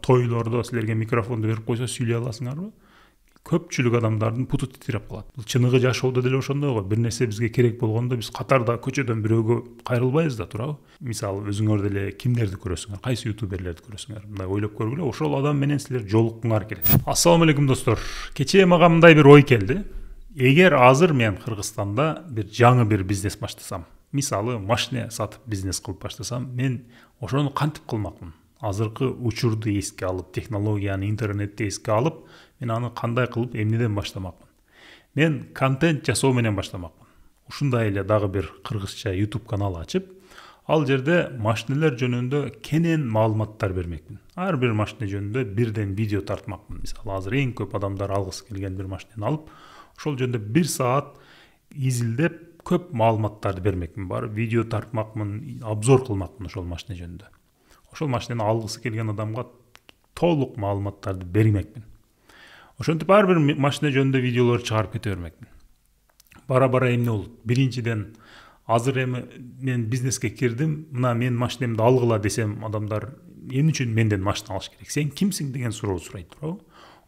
тойлордо силерге микрофонду берип койсо сүйлөй аласыңарбы? Көпчүлүк адамдардын буту титиреп калат. Бул чыныгы жашоодо деле ошондой го. Бир нерсе бизге керек болгондо биз катарда көчөдөн бирөөгө кайрылбайбыз да, туурабы? Мисалы өзүңөр деле кимдерди көрөсүңөр, кайсы ютуберлерди көрөсүңөр? Мындай ойлоп көргүлө, ошол адам менен силер жолуккуңар келет. Ассаламу алейкум достор. Кечээ мага мындай бир ой келди. Эгер азыр мен Кыргызстанда бир жаңы бир бизнес баштасам, мисалы машина сатып бизнес кылып баштасам, мен ошону кантип кылмакмын? Азыркы учурду эске алып, технологияны, интернетти эске алып, мен аны кандай кылып, эмнеден баштамакмын? Мен контент жасоо менен баштамакмын. Ушундай эле дагы бир кыргызча YouTube канал ачып, ал жерде машиналар жөнүндө кенен маалыматтар бермекмин. Ар бир машина жөнүндө бирден видео тартмакмын. Мисалы, азыр эң көп адамдар алгысы келген бир машинаны алып, ошол жөнүндө 1 саат изилдеп, көп маалыматтарды бермекмин. Барып видео тартмакмын, обзор кылмакмын ошол машина жөнүндө. Ошол машинаны алгысы келген адамга толук маалыматтарды бермекмин. Ошентип ар бир машина жөнүндө видеолор чыгарып кете бермекмин. Бара-бара эмне болот? Биринчиден, азыр эми мен бизнеске кирдим, мына мен машинемди алгыла десем, адамдар эмне үчүн менден машина алыш керек? Сен кимсиң деген суроо сурайт, туурабы?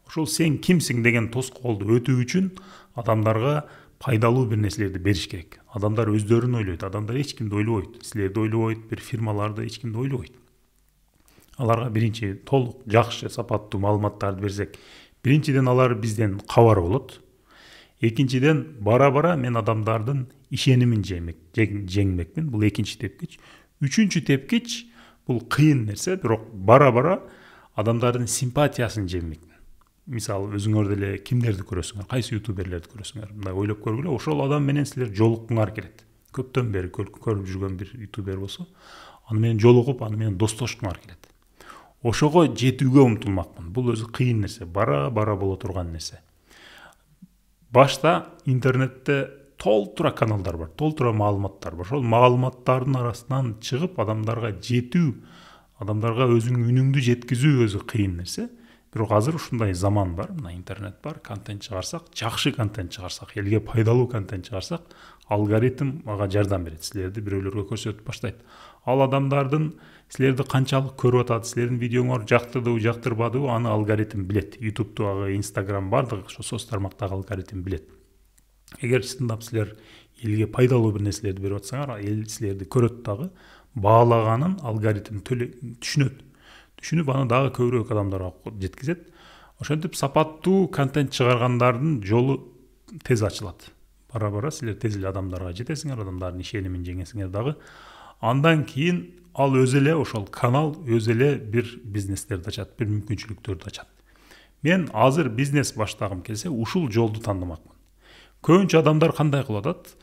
Ошол сен кимсиң деген тоскоолду өтүү үчүн адамдарга пайдалуу бир нерселерди бериш керек. Адамдар өздөрүн ойлойт, адамдар эч кимди ойлобойт. Силерди ойлобойт, бир фирмаларды эч кимди ойлобойт. Аларга биринчи толук жакшы сапаттуу маалыматтарды берсек, биринчиден алар бизден кабар болот. Экинчиден, бара-бара мен адамдардын ишенимин жеңмекмин. Бул экинчи тепкич. Үчүнчү тепкич, бул кыйын нерсе, бирок бара-бара адамдардын симпатиясын жеңмекмин. Мисалы, өзүңөр деле кимдерди көрөсүңөр, кайсы ютуберлерди көрөсүңөр? Мындай ойлоп көргүлө, ошол адам менен силер жолуккуңар келет. Көптөн бери көрүп жүргөн бир ютубер болсо, аны менен жолугуп, аны менен достошкуңар келет. Ошого жетүүгө умтулмакмын. Бул өзү кыйын нерсе, бара-бара боло турган нерсе. Башта интернетте толтура каналдар бар, толтура маалыматтар бар. Ошол маалыматтардын арасынан чыгып адамдарга жетүү, адамдарга өзүңдүн үнүңдү жеткизүү өзү кыйын нерсе. Бирок азыр ушундай заман бар, мына интернет бар, контент чыгарсак, жакшы контент чыгарсак, элге пайдалуу контент чыгарсак, алгоритм ага жардам берет, силерди бирөөлөргө көрсөтүп баштайт. Ал адамдардын силерди канчалык көрүп атат, силердин видеоңор жактырдыбы, жактырбадыбы, аны алгоритм билет. YouTube'дагы, Instagram бардыгы ошо соц тармактагы алгоритм билет. Эгер чындап силер элге пайдалуу бир нерселерди берип атсаңар, эл силерди көрөт дагы, баалаганын алгоритм түшүнөт. Түшүнүп, аны дагы көбүрөөк адамдарга жеткизет. Ошентип сапаттуу контент чыгаргандардын жолу тез ачылат. Бара-бара силер тез эле адамдарга жетесиңер, адамдардын ишенимин жеңесиңер дагы. Андан кийин ал өзү эле ошол канал өзү эле бир бизнестерди ачат, бир мүмкүнчүлүктөрдү ачат. Мен азыр бизнес баштагым келсе, ушул жолду тандамакмын. Көбүнчө адамдар кандай кылып атат?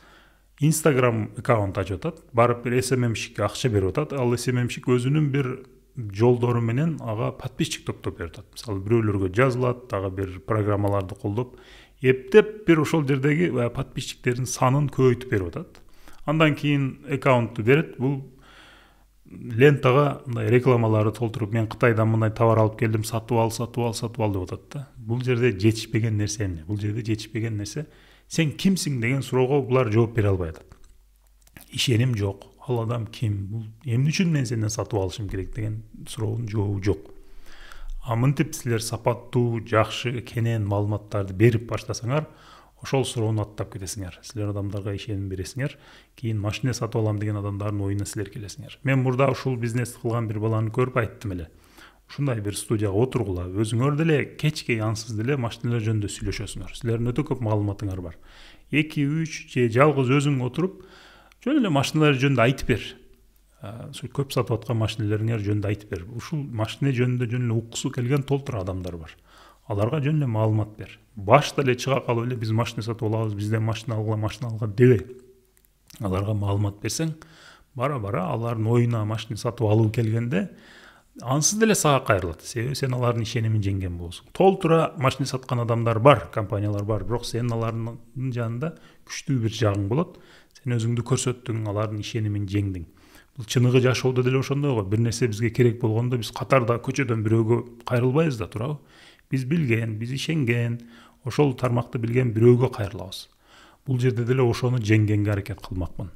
Instagram аккаунт ачып атат, барып бир SMM-шикке акча берип атат. Ал SMM-шик өзүнүн бир жолдору менен ага подписчик топтоп берип атат. Мисалы, бирөөлөргө жазылат, дагы бир программаларды колдоп, эптеп бир ошол жердеги подписчиктердин санын көбөйтүп берип атат. Андан кийин аккаунтту берет. Бул лентага мындай рекламаларды толтуруп, мен Кытайдан мындай товар алып келдим, сатып ал деп атат да. Бул жерде жетишпеген нерсе эмне? Бул жерде жетишпеген нерсе, сен кимсиң деген суроого булар жооп бере албай атат. Ишеним жок. Ал адам ким? Бул эмне үчүн мен сенден сатып алышым керек деген суроонун жообу жок. Мынтип силер сапаттуу, жакшы, кенен маалыматтарды берип баштасаңар, ошол суроону аттап кетесиңер. Силер адамдарга ишеним бересиңер. Кийин машина сатып алам деген адамдардын оюна силер келесиңер. Мен мурда ушул бизнести кылган бир баланы көрүп айттым эле. Ушундай бир студияга отургула, өзүңөр деле кечке ансыз деле машиналар жөнүндө сүйлөшөсүңөр. Силердин өтө көп маалыматыңар бар. 2-3 же жалгыз өзүң отуруп, жөн эле машиналар жөнүндө айтып бер. Көп сатып аткан машиналарыңар жөнүндө айтып бер. Ушул машина жөнүндө жөн эле уккусу келген толтура адамдар бар. Аларга жөн эле маалымат бер. Башта эле чыга калып эле биз машина сатып алабыз, бизден машина алгыла дебе. Аларга маалымат берсең, бара-бара алардын оюна машина сатып алуу келгенде ансыз деле сага кайрылат. Себеби сен алардын ишенимин жеңген болосуң. Толтура машина саткан адамдар бар, компаниялар бар, бирок сен алардын жанында күчтүү бир жагың болот. Сен өзүңдү көрсөттүң, алардын ишенимин жеңдиң. Бул чыныгы жашоодо деле ошондой го. Бир нерсе бизге керек болгондо биз катарда көчөдөн бирөөгө кайрылбайбыз да, туурабы? Биз билген, биз ишенген, ошол тармакты билген бирөөгө кайрылабыз. Бул жерде деле ошону жеңгенге аракет кылмакмын.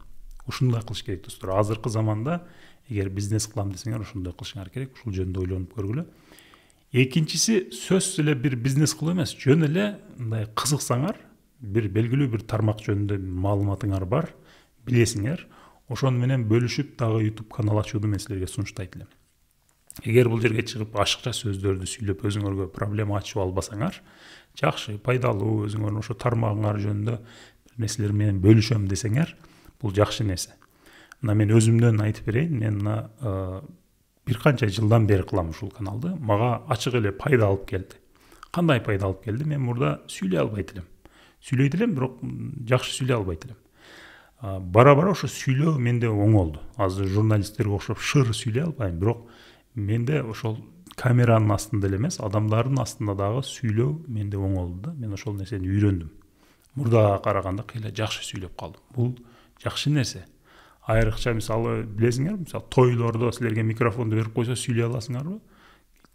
Ушундай кылыш керек достор. Азыркы заманда эгер бизнес кылам десеңер, ошондой кылышыңар керек. Ушул жөнүндө ойлонуп көргүлө. Экинчиси сөзсүз эле бир бизнес кылуу эмес, жөн эле мындай кызыксаңар, бир белгилүү бир тармак жөнүндө маалыматыңар бар, билесиңер, ошону менен бөлүшүп дагы YouTube канал ачууну мен силерге сунуштайт элем. Эгер бул жерге чыгып ашыкча сөздөрдү сүйлөп өзүңөргө проблема ачып албасаңар, жакшы, пайдалуу, өзүңөрдүн ошо тармагыңар жөнүндө бир нерселер менен бөлүшөм десеңер, бул жакшы нерсе. Мына мен өзүмдөн айтып берейин, мен мына бир канча жылдан бери кылам ушул каналды. Мага ачык эле пайда алып келди. Кандай пайда алып келди? Мен мурда сүйлөй албайт элем. Сүйлөйт элем, бирок жакшы сүйлөй албайт элем. Бара-бара ошо сүйлөө менде оңолду. Азыр журналисттерге окшоп шыр сүйлөй албайм, бирок менде ошол камеранын астында эле эмес, адамдардын астында дагы сүйлөө менде оңолду да. Мен ошол нерсени үйрөндүм. Мурдага караганда кыйла жакшы сүйлөп калдым. Бул жакшы нерсе. Айрыкча мисалы билесиңер, мисалы тойлордо силерге микрофонду берип койсо сүйлөй аласыңарбы?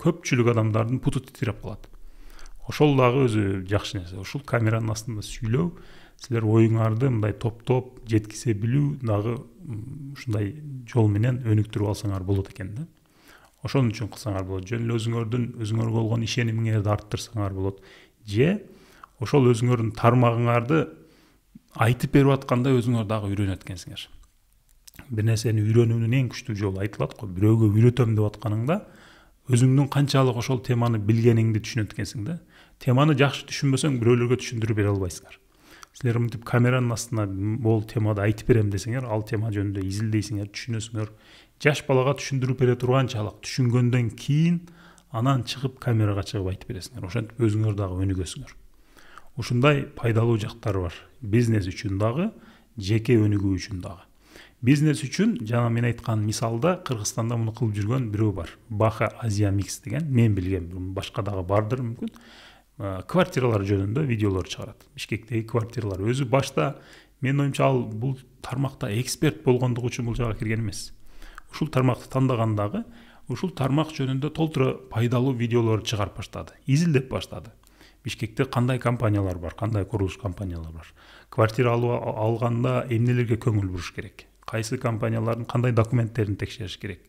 Көпчүлүк адамдардын буту титиреп калат. Ошол дагы өзү жакшы нерсе. Ушул камеранын астында сүйлөө, силер оюңарды мындай топтоп жеткизе билүү дагы ушундай жол менен өнүктүрүп алсаңар болот экен да. Ошон үчүн кылсаңар болот. Жөн эле өзүңөргө болгон ишенимиңерди арттырсаңар болот. Же ошол өзүңөрдүн тармагыңарды айтып берип атканда өзүңөр дагы үйрөнөт экенсиңер. Бир нерсени үйрөнүүнүн эң күчтүү жолу айтылат го, бирөөгө үйрөтөм деп атканыңда өзүңдүн канчалык ошол теманы билгениңди түшүнөт экенсиң да. Теманы жакшы түшүнбөсөң бирөөлөргө түшүндүрүп бере албайсыңар. Силер мынтип камеранын астына бул темада айтып берем десеңер, ал тема жөнүндө изилдейсиңер, түшүнөсүңөр. Жаш балага түшүндүрүп бере турганчалык түшүнгөндөн кийин анан чыгып камерага чыгып айтып бересиңер. Ошентип өзүңөр дагы өнүгөсүңөр. Ушундай пайдалуу жактары бар. Бизнес үчүн дагы, жеке өнүгүү үчүн дагы. Бизнес үчүн жана мен айткан мисалда Кыргызстанда муну кылып жүргөн бирөө бар. Баха Азия Микс деген, мен билген, башка дагы бардыр мүмкүн. Квартиралар жөнүндө видеолор чыгарат. Бишкектеги квартиралар. Өзү башта менин оюмча ал бул тармакта эксперт болгондугу үчүн бул жака кирген эмес. Ушул тармакты тандагандагы ушул тармак жөнүндө толтура пайдалуу видеолор чыгарып баштады. Изилдеп баштады. Бишкекте кандай компаниялар бар, кандай курулуш компаниялар бар. Квартира алганда эмнелерге көңүл буруш керек? Кайсы компаниялардын кандай документтерин текшериш керек?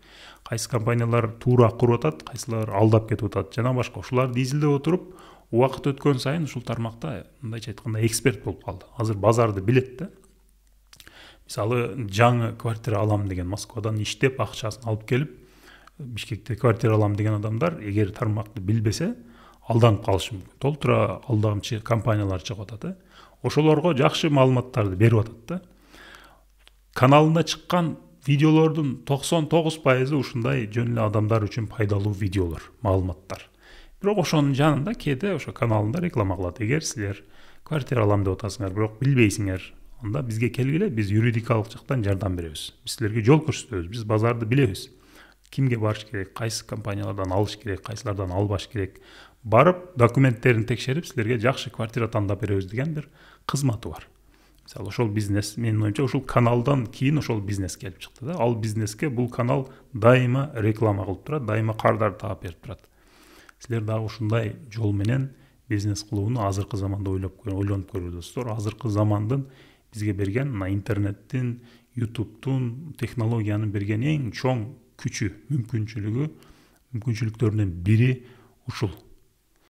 Кайсы компаниялар туура куруп атат, кайсылар алдап кетип атат жана башка. Ушуларды изилдеп отуруп, убакыт өткөн сайын ушул тармакта мындайча айтканда эксперт болуп калды. Азыр базарды билет да. Мисалы, жаңы квартира алам деген Москвадан иштеп акчасын алып келип, Бишкекте квартира алам деген адамдар эгер тармакты билбесе, алданып калышы мүмкүн. Толтура алдамчы компаниялар чыгып атат. Ошолорго жакшы маалыматтарды берип атат да. Каналында чыккан видеолордун 99% ушундай жөн эле адамдар үчүн пайдалуу видеолор, маалыматтар. Бирок ошонун жанында кээде ошо каналында реклама кылат. Эгер силер квартира алам деп атасыңар, бирок билбейсиңер, анда бизге келгиле, биз юридикалык жактан жардам беребиз. Биз силерге жол көрсөтөбүз, биз базарды билебиз. Кимге барыш керек, кайсы компаниялардан алыш керек, кайсылардан албаш керек. Барып, документтерин текшерип, силерге жакшы квартира тандап беребиз деген бир кызматы бар. Мисалы, ошол бизнес, менин оюмча, ошол каналдан кийин ошол бизнес келип чыкты да. Ал бизнеске бул канал дайыма реклама кылып турат, дайыма кардар таап берип турат. Силер дагы ушундай жол менен бизнес кылууну азыркы заманда ойлонуп көрүңүздөр. Азыркы замандын бизге берген мына интернеттин, YouTube'тун, технологиянын берген эң чоң күчү, мүмкүнчүлүктөрүнүн бири ушул.